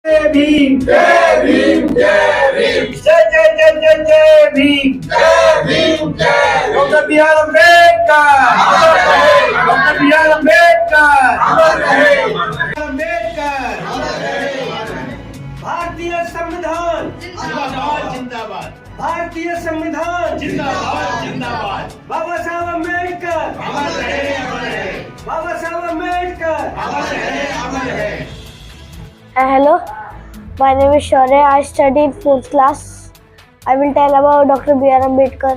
जय भीम जय भीम जय भीम जय जय जय जय जय भीम जय भीम जय डॉक्टर बी आर अम्बेडकर अमर रहे। डॉक्टर बी आर अम्बेडकर अमर रहे। अम्बेडकर भारतीय संविधान जिंदाबाद जिंदाबाद भारतीय संविधान जिंदाबाद जिंदाबाद बाबा साहब अम्बेडकर अमर रहे अमर रहे बाबा साहब अम्बेडकर अमर रहे अमर रहे। Hello, my name is Shaurya. I study in 4th class. I will tell about Dr. B.R. Ambedkar.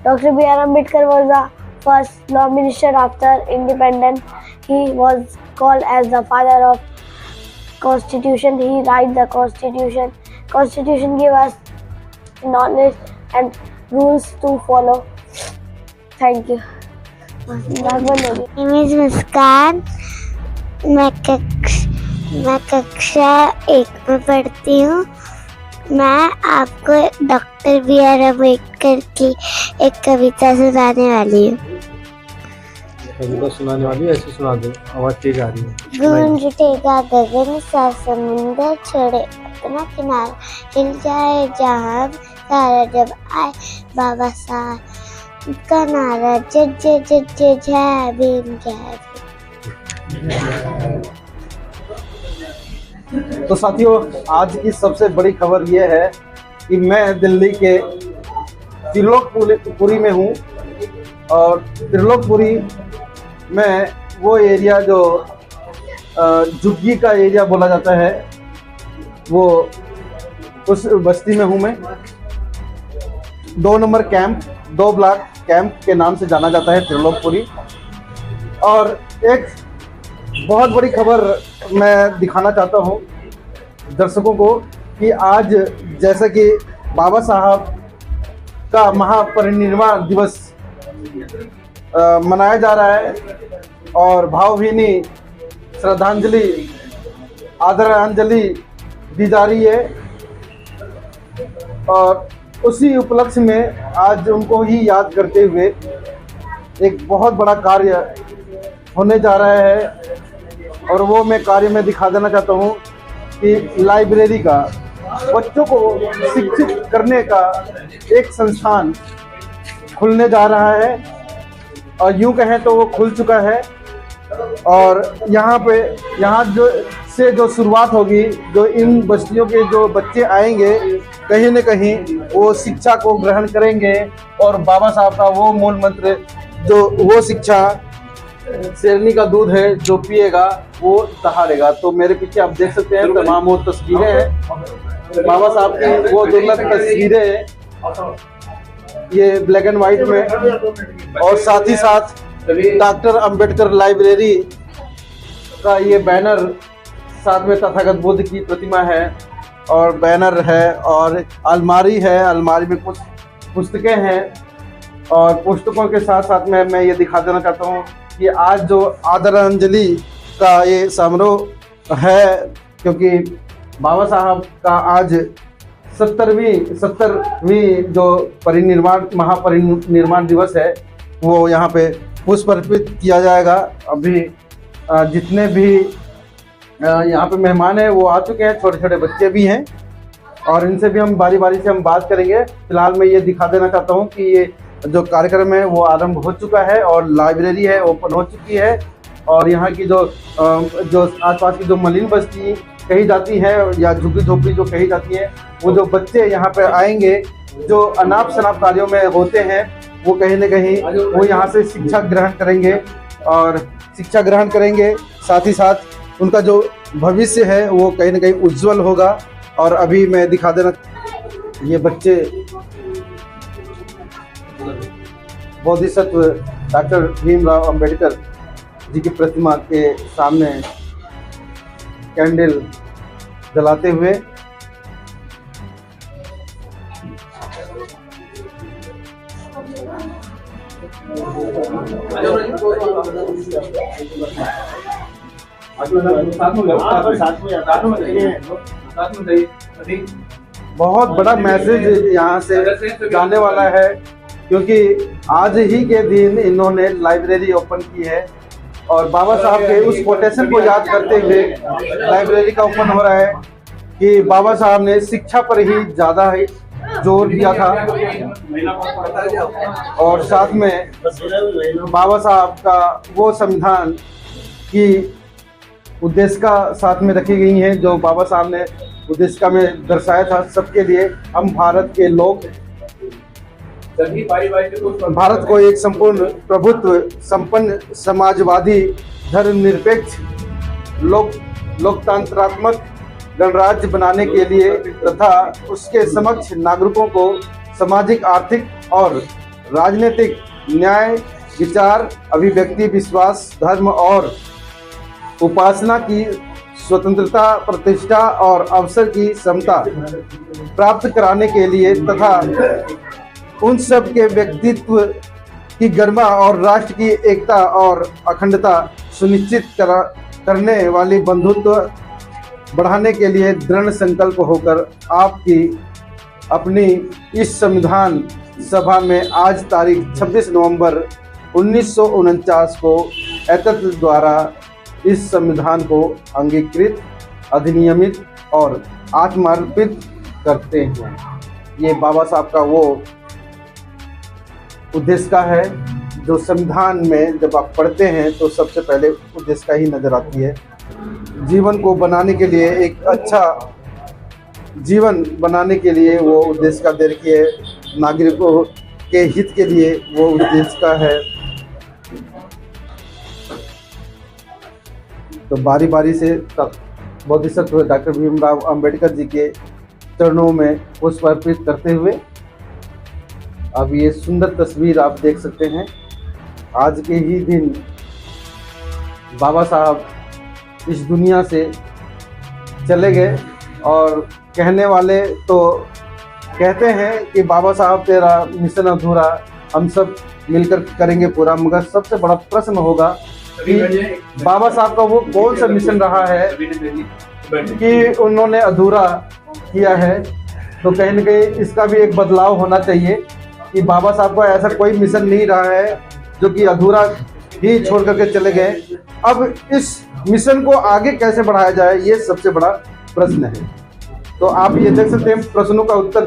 Dr. B.R. Ambedkar was the first law minister after independence. He was called as the father of Constitution. He wrote the Constitution. Constitution gave us knowledge and rules to follow. Thank you. My name is मुस्कान। मैं कक्षा 1 में पढ़ती हूँ। मैं आपको doctor B are Ambedkar की एक कविता सुनाने वाली हूँ। कविता सुनाने वाली है, ऐसे सुना दो, आवाज तेज आ रही है। गूंज उठेगा गगन सा समुंदर छोड़े अपना किनारा, हिल जाए जहाँ सारा जब आए बाबा साहब का नारा, जय जय जय जय जय भीम जय भीम। तो साथियों, आज की सबसे बड़ी खबर यह है कि मैं दिल्ली के त्रिलोकपुरी में हूँ और त्रिलोकपुरी में वो एरिया जो झुग्गी का एरिया बोला जाता है, वो उस बस्ती में हूँ मैं। 2 नंबर कैंप, 2 ब्लॉक कैंप के नाम से जाना जाता है त्रिलोकपुरी। और एक बहुत बड़ी खबर मैं दिखाना चाहता हूँ दर्शकों को कि आज जैसा कि बाबा साहब का महापरिनिर्वाण दिवस मनाया जा रहा है और भावभीनी श्रद्धांजलि आदरांजलि दी जा रही है, और उसी उपलक्ष्य में आज उनको ही याद करते हुए एक बहुत बड़ा कार्य होने जा रहा है। और वो मैं कार्य में दिखा देना चाहता हूँ कि लाइब्रेरी का, बच्चों को शिक्षित करने का एक संस्थान खुलने जा रहा है, और यूँ कहें तो वो खुल चुका है। और यहाँ जो शुरुआत होगी, जो इन बस्तियों के जो बच्चे आएंगे कहीं न कहीं वो शिक्षा को ग्रहण करेंगे, और बाबा साहब का वो मूल मंत्र जो वो शिक्षा शेरनी का दूध है, जो पिएगा वो दहाड़ेगा। तो मेरे पीछे आप देख सकते हैं तमाम वो तस्वीरें हैं बाबा साहब की, वो दुर्लभ तस्वीरें हैं, ये ब्लैक एंड वाइट में। और साथ ही साथ डॉक्टर अंबेडकर लाइब्रेरी का ये बैनर, साथ में तथागत बुद्ध की प्रतिमा है और बैनर है, और अलमारी है, अलमारी में कुछ पुस्तकें हैं। और पुस्तकों के साथ साथ में मैं ये दिखा देना चाहता हूँ कि आज जो आदरांजलि का ये समारोह है, क्योंकि बाबा साहब का आज 70वीं जो महापरिनिर्वाण दिवस है, वो यहाँ पे पुष्प अर्पित किया जाएगा। अभी जितने भी यहाँ पे मेहमान हैं वो आ चुके हैं, छोटे छोटे बच्चे भी हैं, और इनसे भी हम बारी बारी से हम बात करेंगे। फिलहाल मैं ये दिखा देना चाहता हूँ कि ये जो कार्यक्रम है वो आरंभ हो चुका है और लाइब्रेरी है ओपन हो चुकी है। और यहाँ की जो आसपास की जो मलिन बस्ती कही जाती है या झुग्गी झोपड़ी जो कही जाती है, वो जो बच्चे यहाँ पे आएंगे जो अनाप शनाप कार्यों में होते हैं, वो कहीं न कहीं वो यहाँ से शिक्षा ग्रहण करेंगे, और शिक्षा ग्रहण करेंगे साथ ही साथ उनका जो भविष्य है वो कहीं न कहीं उज्जवल होगा। और अभी मैं दिखा देना, ये बच्चे बोधिसत्व डॉक्टर भीमराव अंबेडकर जी की प्रतिमा के सामने कैंडल जलाते हुए बहुत बड़ा मैसेज यहाँ से जाने वाला है, क्योंकि आज ही के दिन इन्होंने लाइब्रेरी ओपन की है और बाबा साहब के उस कोटेशन को याद करते हुए लाइब्रेरी का ओपन हो रहा है। कि बाबा साहब ने शिक्षा पर ही ज़्यादा ही जोर दिया था और साथ में बाबा साहब का वो संविधान की उद्देशिका साथ में रखी गई हैं जो बाबा साहब ने उद्देशिका में दर्शाया था। सबके लिए हम भारत के लोग भारत को एक संपूर्ण प्रभुत्व संपन्न समाजवादी धर्मनिरपेक्ष लोकतंत्रात्मक गणराज्य बनाने के लिए तथा उसके समक्ष नागरिकों को सामाजिक, आर्थिक और राजनीतिक न्याय, विचार, अभिव्यक्ति, विश्वास, धर्म और उपासना की स्वतंत्रता, प्रतिष्ठा और अवसर की समता प्राप्त कराने के लिए तथा उन सब के व्यक्तित्व की गरिमा और राष्ट्र की एकता और अखंडता सुनिश्चित करने वाली बंधुत्व बढ़ाने के लिए दृढ़ संकल्प होकर आपकी अपनी इस संविधान सभा में आज तारीख 26 नवंबर 1949 को एकत्र द्वारा इस संविधान को अंगीकृत, अधिनियमित और आत्मार्पित करते हैं। ये बाबा साहब का वो उद्देशिका है जो संविधान में जब आप पढ़ते हैं तो सबसे पहले उद्देशिका ही नजर आती है। जीवन को बनाने के लिए, एक अच्छा जीवन बनाने के लिए वो उद्देशिका दे रखी है, नागरिकों के हित के लिए वो उद्देशिका है। तो बारी बारी से बोधिसत्व डॉक्टर भीमराव अंबेडकर जी के चरणों में पुष्प अर्पित करते हुए अब ये सुंदर तस्वीर आप देख सकते हैं। आज के ही दिन बाबा साहब इस दुनिया से चले गए और कहने वाले तो कहते हैं कि बाबा साहब तेरा मिशन अधूरा, हम सब मिलकर करेंगे पूरा, मगर सबसे बड़ा प्रश्न होगा कि बाबा साहब का वो कौन सा मिशन रहा है कि उन्होंने अधूरा किया है। तो कहीं न कहीं इसका भी एक बदलाव होना चाहिए कि बाबा साहब का ऐसा कोई मिशन नहीं रहा है जो कि अधूरा ही छोड़ करके चले गए। अब इस मिशन को आगे कैसे बढ़ाया जाए, ये सबसे बड़ा प्रश्न है। तो आप ये देख सकते हैं प्रश्नों का उत्तर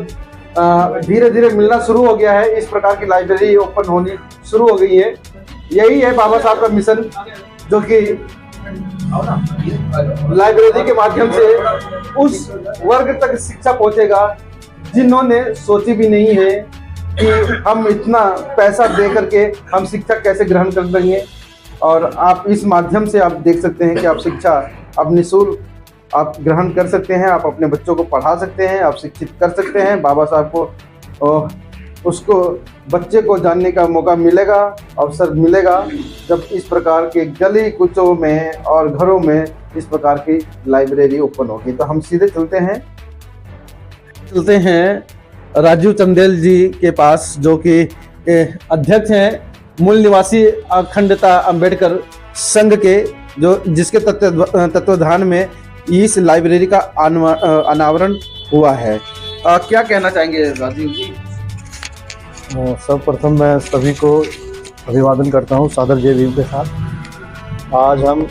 धीरे धीरे मिलना शुरू हो गया है। इस प्रकार की लाइब्रेरी ओपन होनी शुरू हो गई है। यही है बाबा साहब का मिशन, जो कि लाइब्रेरी के माध्यम से उस वर्ग तक शिक्षा पहुंचेगा जिन्होंने सोची भी नहीं है कि हम इतना पैसा दे करके हम शिक्षा कैसे ग्रहण कर लेंगे। और आप इस माध्यम से आप देख सकते हैं कि आप शिक्षा अब निःशुल्क आप ग्रहण कर सकते हैं, आप अपने बच्चों को पढ़ा सकते हैं, आप शिक्षित कर सकते हैं। बाबा साहब को उसको बच्चे को जानने का मौका मिलेगा, अवसर मिलेगा जब इस प्रकार के गली कुचों में और घरों में इस प्रकार की लाइब्रेरी ओपन होगी। तो हम सीधे चलते हैं राजीव चंदेल जी के पास, जो कि अध्यक्ष हैं मूल निवासी अखंडता अंबेडकर संघ के, जो जिसके तत्वाधान में इस लाइब्रेरी का अनावरण हुआ है। क्या कहना चाहेंगे राजीव जी? सर्वप्रथम मैं सभी को अभिवादन करता हूं सादर जय भीम के साथ। आज हम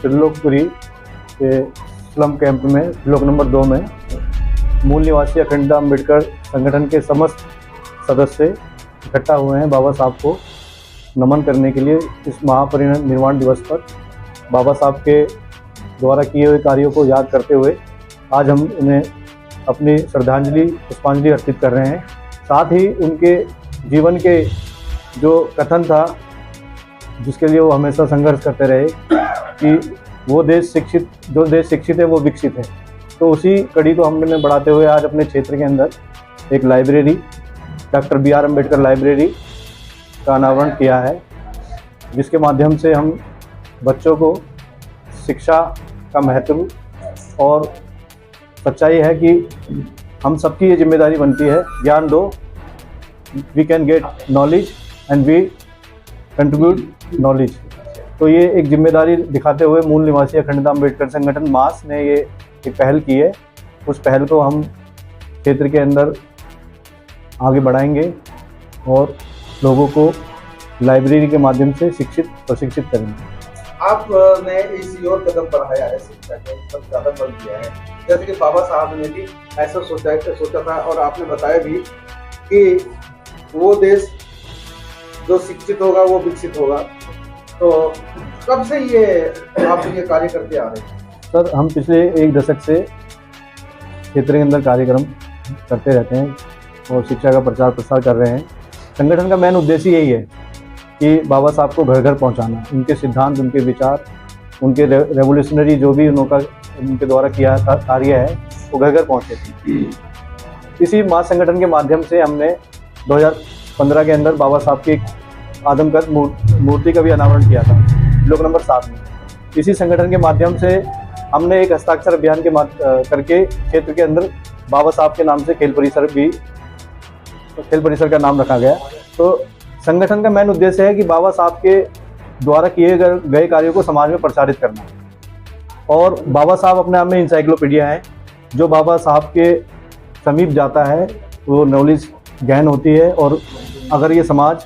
त्रिलोकपुरी के स्लम कैंप में ब्लॉक नंबर 2 में मूल निवासी अखंडता अंबेडकर संगठन के समस्त सदस्य इकट्ठा हुए हैं बाबा साहब को नमन करने के लिए। इस महापरिनिर्वाण दिवस पर बाबा साहब के द्वारा किए हुए कार्यों को याद करते हुए आज हम उन्हें अपनी श्रद्धांजलि पुष्पांजलि अर्पित कर रहे हैं। साथ ही उनके जीवन के जो कथन था, जिसके लिए वो हमेशा संघर्ष करते रहे कि वो देश शिक्षित, जो देश शिक्षित है वो विकसित है, तो उसी कड़ी को हमने बढ़ाते हुए आज अपने क्षेत्र के अंदर एक library, doctor BR Ambedkar library का अनावरण किया है, जिसके माध्यम से हम बच्चों को शिक्षा का महत्व और सच्चाई है कि हम सबकी ये जिम्मेदारी बनती है, ज्ञान दो, we can get knowledge and we contribute knowledge. तो ये एक जिम्मेदारी दिखाते हुए मूल निवासी अखंडता अंबेडकर संगठन मास ने ये एक पहल की है। उस पहल को हम क्षेत्र के अंदर आगे बढ़ाएंगे और लोगों को लाइब्रेरी के माध्यम से शिक्षित प्रशिक्षित करेंगे। आपने इस ओर कदम बढ़ाया है, शिक्षा के ऊपर ज़्यादा बल दिया है, जैसे कि बाबा साहब ने भी ऐसा सोचा था और आपने बताया भी कि वो देश जो शिक्षित होगा वो विकसित होगा। तो कब से ये आप ये कार्य करते आ रहे हैं? सर, हम पिछले 1 दशक से क्षेत्र के अंदर कार्यक्रम करते रहते हैं और शिक्षा का प्रचार प्रसार कर रहे हैं। संगठन का मेन उद्देश्य यही है कि बाबा साहब को घर घर पहुंचाना, उनके सिद्धांत, उनके विचार, उनके रेवोल्यूशनरी जो भी उनके द्वारा किया कार्य है वो घर घर पहुँचे। इसी महासंगठन के माध्यम से हमने 2015 के अंदर बाबा साहब की आदमकद मूर्ति का भी अनावरण किया था ब्लॉक नंबर 7 में। इसी संगठन के माध्यम से हमने एक हस्ताक्षर अभियान करके क्षेत्र के अंदर बाबा साहब के नाम से खेल परिसर का नाम रखा गया। तो संगठन का मेन उद्देश्य है कि बाबा साहब के द्वारा किए गए कार्यों को समाज में प्रचारित करना। और बाबा साहब अपने आप में इंसाइक्लोपीडिया है। जो बाबा साहब के समीप जाता है वो नॉलेज गहन होती है। और अगर ये समाज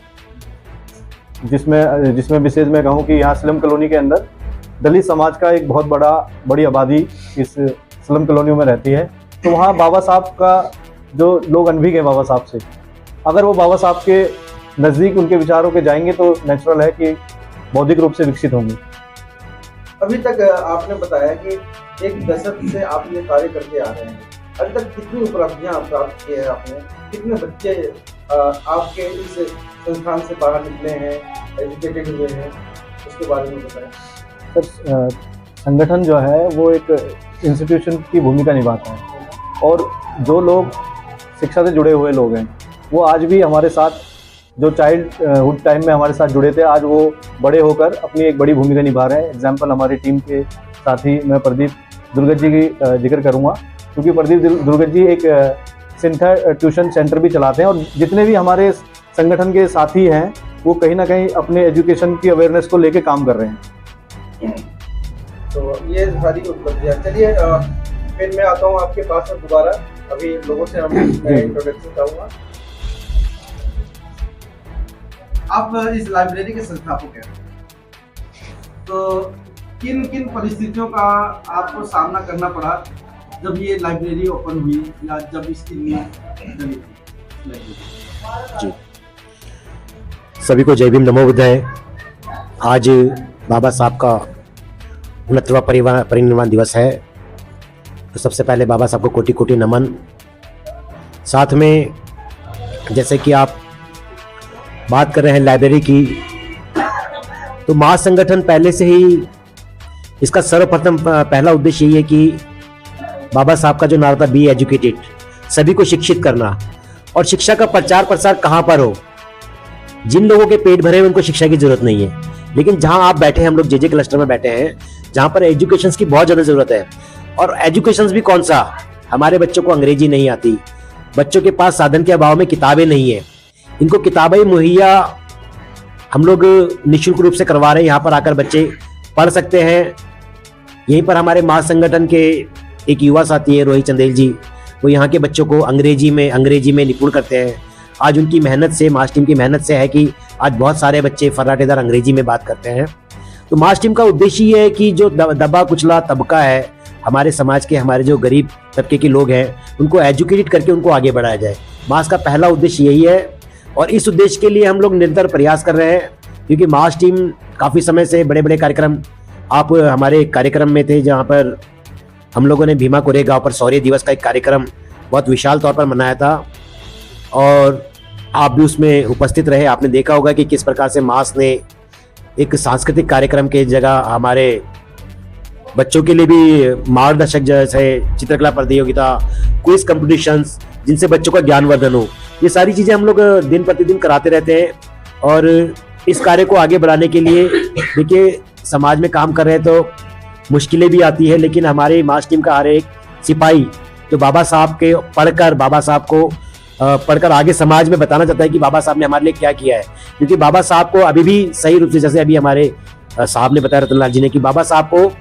जिसमें विशेष मैं कहूँ कि यहाँ स्लम कॉलोनी के अंदर दलित समाज का एक बहुत बड़ी आबादी इस स्लम कॉलोनियों में रहती है, तो वहाँ बाबा साहब का जो लोग अनभिज्ञ हैं बाबा साहब से, अगर वो बाबा साहब के नज़दीक उनके विचारों के जाएंगे तो नेचुरल है कि बौद्धिक रूप से विकसित होंगे। अभी तक आपने बताया कि 1 दशक से आप ये कार्य करते आ रहे हैं। अभी तक कितनी उपलब्धियां प्राप्त की है आपने? कितने बच्चे आपके इस संस्थान से बाहर निकले हैं, एजुकेटेड हुए हैं, उसके बारे में बताएं। सर, संगठन जो है वो एक इंस्टीट्यूशन की भूमिका निभाता है और जो लोग शिक्षा से जुड़े हुए लोग हैं वो आज भी हमारे साथ, जो चाइल्डहुड टाइम में हमारे साथ जुड़े थे, आज वो बड़े होकर अपनी एक बड़ी भूमिका निभा रहे हैं। एग्जाम्पल हमारी टीम के साथी मैं प्रदीप दुर्गत जी की जिक्र करूँगा, क्योंकि प्रदीप दुर्गत जी एक सिंथर ट्यूशन सेंटर भी चलाते हैं और जितने भी हमारे संगठन के साथी हैं वो कहीं ना कहीं अपने एजुकेशन की अवेयरनेस को लेके काम कर रहे हैं। तो ये सारी उपलब्धियाँ। चलिए फिर मैं आता हूँ आपके पास में दोबारा। अभी लोगों से हम इंट्रोडक्शन चाहूँगा। आप इस लाइब्रेरी के संस्थापक हैं, तो किन किन परिस्थितियों का आपको सामना करना पड़ा जब ये लाइब्रेरी ओपन हुई या जब इसकी नींव डली थी? जी, सभी को जय भीम, नमो बुद्धाय। आज बाबा साहब का 69वां परिनिर्वाण दिवस है, तो सबसे पहले बाबा साहब को कोटि कोटि नमन। साथ में जैसे कि आप बात कर रहे हैं लाइब्रेरी की, तो महासंगठन पहले से ही इसका सर्वप्रथम पहला उद्देश्य यही है कि बाबा साहब का जो नारा था, बी एजुकेटेड, सभी को शिक्षित करना। और शिक्षा का प्रचार प्रसार कहाँ पर हो? जिन लोगों के पेट भरे हैं उनको शिक्षा की जरूरत नहीं है, लेकिन जहां आप बैठे हैं, हम लोग जे क्लस्टर में बैठे हैं, जहां पर एजुकेशन की बहुत ज़्यादा ज़रूरत है। और एजुकेशन भी कौन सा? हमारे बच्चों को अंग्रेजी नहीं आती, बच्चों के पास साधन के अभाव में किताबें नहीं है। इनको किताबें मुहैया हम लोग निःशुल्क रूप से करवा रहे हैं, यहाँ पर आकर बच्चे पढ़ सकते हैं। यहीं पर हमारे महासंगठन के एक युवा साथी है रोहित चंदेल जी, वो यहाँ के बच्चों को अंग्रेजी में निपुण करते हैं। आज उनकी मेहनत से, मास टीम की मेहनत से है कि आज बहुत सारे बच्चे फर्राटेदार अंग्रेजी में बात करते हैं। तो मास टीम का उद्देश्य ये है कि जो दबा कुचला तबका है हमारे समाज के, हमारे जो गरीब तबके के लोग हैं, उनको एजुकेटेड करके उनको आगे बढ़ाया जाए। मास का पहला उद्देश्य यही है और इस उद्देश्य के लिए हम लोग निरंतर प्रयास कर रहे हैं, क्योंकि मास टीम काफ़ी समय से बड़े बड़े कार्यक्रम, आप हमारे कार्यक्रम में थे जहाँ पर हम लोगों ने भीमा कोरेगांव पर शौर्य दिवस का एक कार्यक्रम बहुत विशाल तौर पर मनाया था और आप भी उसमें उपस्थित रहे। आपने देखा होगा कि किस प्रकार से मास ने एक सांस्कृतिक कार्यक्रम के जगह हमारे बच्चों के लिए भी मार्गदर्शक जैसे चित्रकला प्रतियोगिता, क्विज कॉम्पिटिशन्स, जिनसे बच्चों का ज्ञानवर्धन हो, ये सारी चीज़ें हम लोग दिन प्रतिदिन कराते रहते हैं। और इस कार्य को आगे बढ़ाने के लिए देखिए, समाज में काम कर रहे हैं तो मुश्किलें भी आती है, लेकिन हमारे मास टीम का हर एक सिपाही जो बाबा साहब के बाबा साहब को पढ़कर आगे समाज में बताना चाहता है कि बाबा साहब ने हमारे लिए क्या किया है। क्योंकि बाबा साहब को अभी भी सही रूप से, जैसे अभी हमारे साहब ने बताया, रतनलाल जी ने, कि बाबा साहब को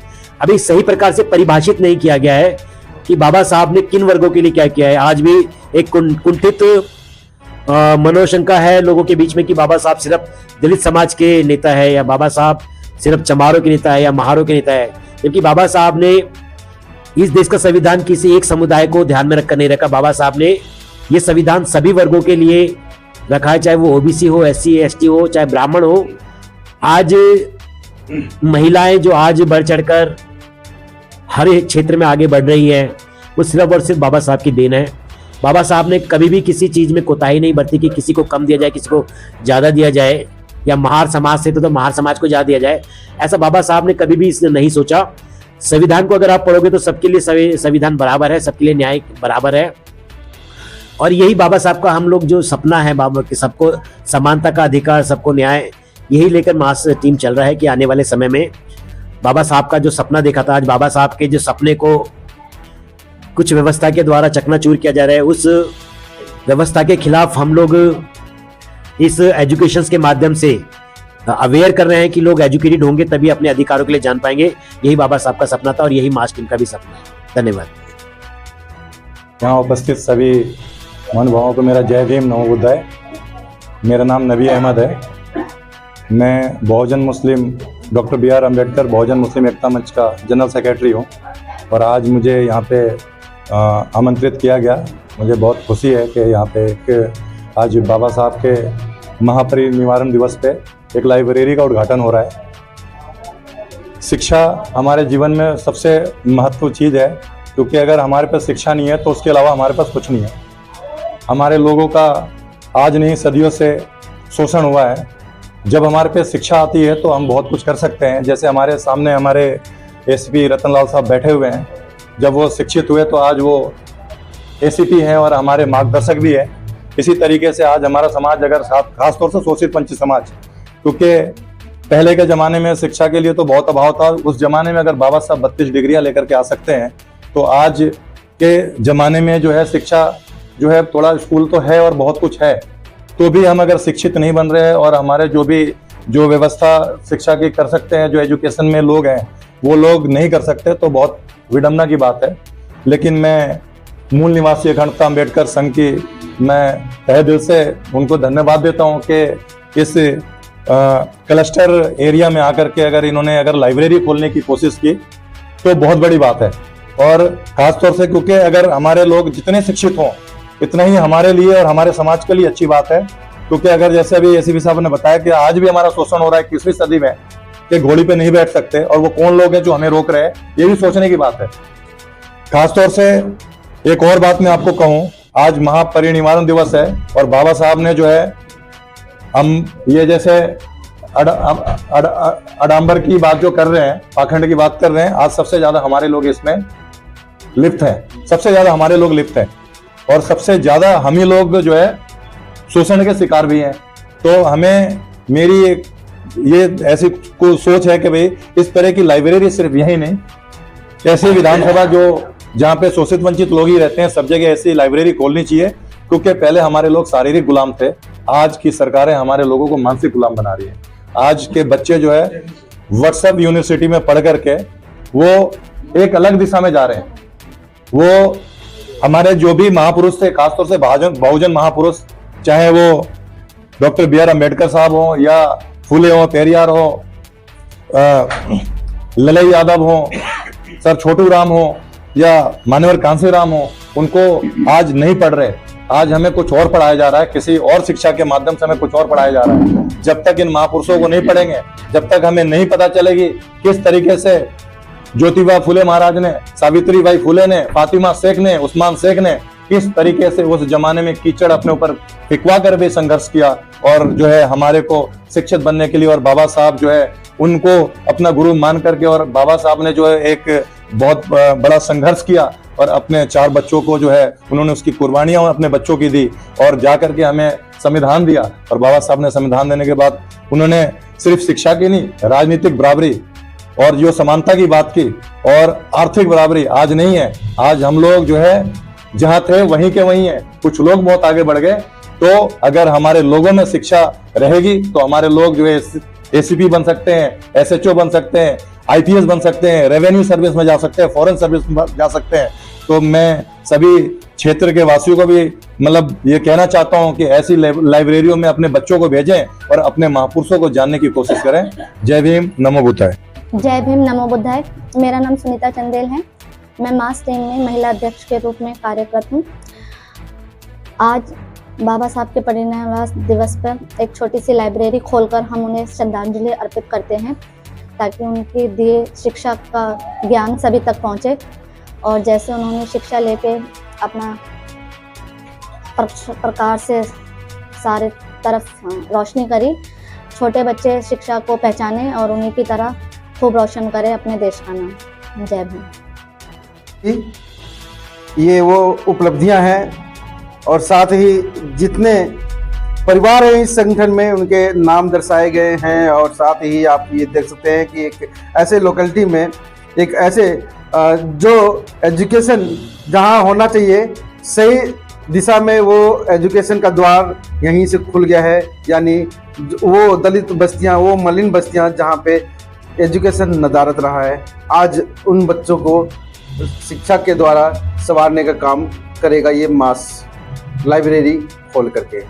अभी सही प्रकार से परिभाषित नहीं किया गया है कि बाबा साहब ने किन वर्गों के लिए क्या किया है। आज भी एक कुंठित मनोशंका है लोगों के बीच में कि बाबा साहब सिर्फ दलित समाज के नेता है, या बाबा साहब सिर्फ चमारों के नेता है या महारों के नेता है, जबकि बाबा साहब ने इस देश का संविधान किसी एक समुदाय को ध्यान में रखकर नहीं रखा। बाबा साहब ने ये संविधान सभी वर्गों के लिए रखा है, चाहे वो ओबीसी हो, एससी एसटी हो, चाहे ब्राह्मण हो। आज महिलाएं जो आज बढ़ चढ़कर हर एक क्षेत्र में आगे बढ़ रही है, वो सिर्फ और सिर्फ बाबा साहब की देन है। बाबा साहब ने कभी भी किसी चीज में कोताही नहीं बरती कि किसी को कम दिया जाए, किसी को ज्यादा दिया जाए, या महार समाज से तो महार समाज को ज्यादा दिया जाए, ऐसा बाबा साहब ने कभी भी इसने नहीं सोचा। संविधान को अगर आप पढ़ोगे तो सबके लिए संविधान बराबर है, सबके लिए न्याय बराबर है। और यही बाबा साहब का हम लोग जो सपना है, बाबा के सबको समानता का अधिकार, सबको न्याय, यही लेकर मास टीम चल रहा है कि आने वाले समय में बाबा साहब का जो सपना देखा था, आज बाबा साहब के जो सपने को कुछ व्यवस्था के द्वारा चकनाचूर किया जा रहा है, उस व्यवस्था के खिलाफ हम लोग इस एजुकेशन के माध्यम से अवेयर कर रहे हैं कि लोग एजुकेटेड होंगे तभी अपने अधिकारों के लिए जान पाएंगे। यही बाबा साहब का सपना था और यही मास टीम का भी सपना है। धन्यवाद। यहाँ उपस्थित सभी महानुभावों को मेरा जय भीम नमो बुद्धाय। मेरा नाम नबी अहमद है। मैं बहुजन मुस्लिम डॉक्टर BR अम्बेडकर बहुजन मुस्लिम एकता मंच का जनरल सेक्रेटरी हूँ और आज मुझे यहाँ पे आमंत्रित किया गया। मुझे बहुत खुशी है कि यहाँ पे आज बाबा साहब के महापरिनिर्वाण दिवस पे एक लाइब्रेरी का उद्घाटन हो रहा है। शिक्षा हमारे जीवन में सबसे महत्वपूर्ण चीज़ है, क्योंकि अगर हमारे पास शिक्षा नहीं है तो उसके अलावा हमारे पास कुछ नहीं है। हमारे लोगों का आज नहीं सदियों से शोषण हुआ है। जब हमारे पे शिक्षा आती है तो हम बहुत कुछ कर सकते हैं। जैसे हमारे सामने हमारे एसपी रतनलाल साहब बैठे हुए हैं, जब वो शिक्षित हुए तो आज वो एसीपी हैं और हमारे मार्गदर्शक भी है। इसी तरीके से आज हमारा समाज, अगर खासतौर से शोषित वंचित समाज, क्योंकि पहले के ज़माने में शिक्षा के लिए तो बहुत अभाव था। उस ज़माने में अगर बाबा साहब 32 डिग्रियाँ लेकर के आ सकते हैं तो आज के ज़माने में जो है शिक्षा जो है, थोड़ा स्कूल तो है और बहुत कुछ है, तो भी हम अगर शिक्षित नहीं बन रहे हैं और हमारे जो व्यवस्था शिक्षा की कर सकते हैं, जो एजुकेशन में लोग हैं वो लोग नहीं कर सकते, तो बहुत विडम्बना की बात है। लेकिन मैं मूल निवासी अखंडता अम्बेडकर संघ की मैं तहे दिल से उनको धन्यवाद देता हूं कि इस क्लस्टर एरिया में आकर के अगर लाइब्रेरी खोलने की कोशिश की तो बहुत बड़ी बात है। और खासतौर से क्योंकि अगर हमारे लोग जितने शिक्षित हों इतना ही हमारे लिए और हमारे समाज के लिए अच्छी बात है। क्योंकि अगर जैसे अभी एसीपी साहब ने बताया कि आज भी हमारा शोषण हो रहा है 21वीं सदी में, कि घोड़ी पे नहीं बैठ सकते, और वो कौन लोग हैं जो हमें रोक रहे हैं, ये भी सोचने की बात है। खासतौर से एक और बात मैं आपको कहूँ, आज महापरिनिर्वाण दिवस है और बाबा साहब ने जो है, हम ये जैसे आडंबर की बात जो कर रहे हैं, पाखंड की बात कर रहे हैं, आज सबसे ज्यादा हमारे लोग इसमें लिप्त हैं। सबसे ज्यादा हमारे लोग लिप्त हैं और सबसे ज्यादा हम ही लोग जो है शोषण के शिकार भी हैं। तो हमें मेरी एक ये ऐसी कोई सोच है कि भाई इस तरह की लाइब्रेरी सिर्फ यही नहीं, ऐसी विधानसभा जो जहाँ पे शोषित वंचित लोग ही रहते हैं, सब जगह ऐसी लाइब्रेरी खोलनी चाहिए। क्योंकि पहले हमारे लोग शारीरिक गुलाम थे, आज की सरकारें हमारे लोगों को मानसिक गुलाम बना रही है। आज के बच्चे जो है व्हाट्सएप यूनिवर्सिटी में पढ़ करके वो एक अलग दिशा में जा रहे हैं। वो हमारे जो भी महापुरुष थे, खासतौर से बहुजन महापुरुष, चाहे वो डॉक्टर BR अम्बेडकर साहब हो या फुले हो, पेरियार हो, ललई यादव हो, सर छोटू राम हो या मान्यवर कांसीराम हो, उनको आज नहीं पढ़ रहे। आज हमें कुछ और पढ़ाया जा रहा है, किसी और शिक्षा के माध्यम से हमें कुछ और पढ़ाया जा रहा है। जब तक इन महापुरुषों को नहीं पढ़ेंगे, जब तक हमें नहीं पता चलेगी किस तरीके से ज्योतिबा फुले महाराज ने, सावित्रीबाई फुले ने, फातिमा शेख ने, उस्मान शेख ने किस तरीके से उस जमाने में कीचड़ अपने ऊपर फिकवा कर भी संघर्ष किया और जो है हमारे को शिक्षित बनने के लिए, और बाबा साहब जो है उनको अपना गुरु मान करके, और बाबा साहब ने जो है एक बहुत बड़ा संघर्ष किया और अपने 4 बच्चों को जो है उन्होंने उसकी कुर्बानियां अपने बच्चों की दी और जा करके हमें संविधान दिया। और बाबा साहब ने संविधान देने के बाद उन्होंने सिर्फ शिक्षा की नहीं, राजनीतिक बराबरी और जो समानता की बात की, और आर्थिक बराबरी आज नहीं है। आज हम लोग जो है जहां थे वहीं के वहीं है, कुछ लोग बहुत आगे बढ़ गए। तो अगर हमारे लोगों में शिक्षा रहेगी तो हमारे लोग जो है ACP बन सकते हैं, SHO बन सकते हैं, IPS बन सकते हैं, रेवेन्यू सर्विस में जा सकते हैं, फॉरेन सर्विस में जा सकते हैं। तो मैं सभी क्षेत्र के वासियों को भी मतलब ये कहना चाहता हूँ कि ऐसी लाइब्रेरियों में अपने बच्चों को भेजें और अपने महापुरुषों को जानने की कोशिश करें। जय भीम, नमो बुद्धाय। जय भीम, नमो बुद्धाय। मेरा नाम सुनीता चंदेल है। मैं मास टीम में महिला अध्यक्ष के रूप में कार्यरत हूँ। आज बाबा साहब के परिनिर्वाण दिवस पर एक छोटी सी लाइब्रेरी खोलकर हम उन्हें श्रद्धांजलि अर्पित करते हैं, ताकि उनकी दिए शिक्षा का ज्ञान सभी तक पहुँचे। और जैसे उन्होंने शिक्षा लेके अपना प्रकार से सारे तरफ रोशनी करी, छोटे बच्चे शिक्षा को पहचाने और उन्हीं की तरह खूब रोशन करें अपने देश का नाम। जय भीम। ये वो उपलब्धियां हैं और साथ ही जितने परिवार हैं इस संगठन में उनके नाम दर्शाए गए हैं। और साथ ही आप ये देख सकते हैं कि एक ऐसे लोकेलिटी में एक ऐसे जो एजुकेशन जहां होना चाहिए सही दिशा में वो एजुकेशन का द्वार यहीं से खुल गया है। यानी वो दलित बस्तियां, वो मलिन बस्तियां जहां पे एजुकेशन नदारत रहा है, आज उन बच्चों को शिक्षा के द्वारा संवारने का काम करेगा ये मास लाइब्रेरी खोल करके।